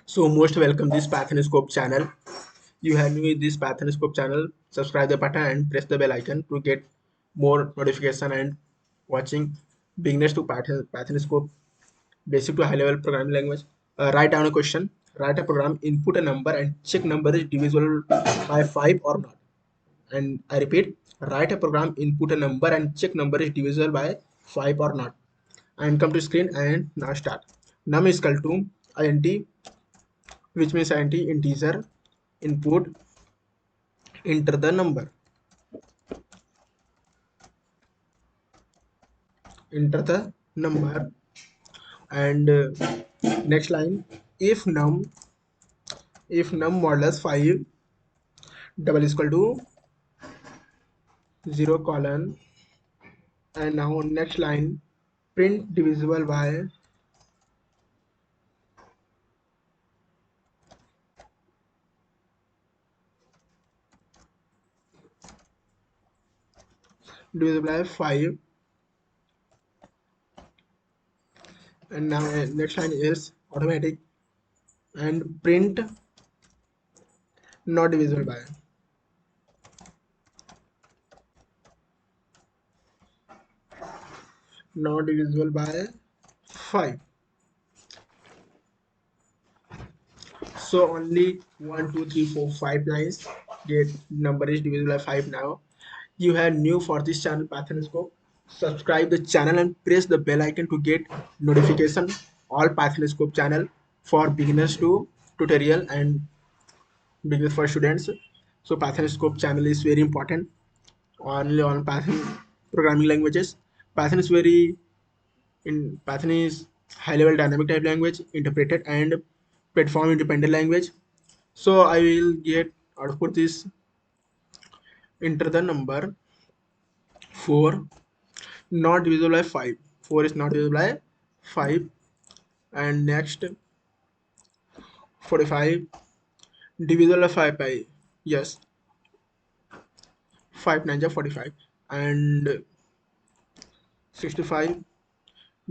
So most welcome this Pythonoscope channel. You have new in this Pythonoscope channel. Subscribe the button and press the bell icon to get more notification and watching beginners to Pythonoscope, basic to high level programming language. Write down a question. Write a program. Input a number and check number is divisible by 5 or not. And I repeat, write a program. Input a number and check number is divisible by 5 or not. And come to screen and now start. Num is equal to int, which means int integer, input, enter the number, enter the number. And next line, if num modulus 5 double is equal to 0 colon. And now next line, print divisible by divisible by 5. And now next line is automatic, and print not divisible by, not divisible by 5. So only 1 2 3 4 5 lines get number is divisible by 5. Now you have new for this channel Pythonoscope. Subscribe the channel and press the bell icon to get notification all Pythonoscope channel for beginners to tutorial and beginners for students. So Pythonoscope channel is very important only on Python programming languages. Python is very in Python is high level dynamic type language, interpreted and platform independent language. So I will get output this, enter the number 4 not divisible by 5. 4 is not divisible by 5. And next 45 divisible by 5 by, yes, 5 9 are 45. And 65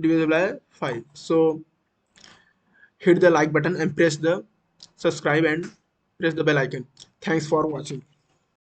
divisible by 5. So hit the like button and press the subscribe and press the bell icon. Thanks for watching.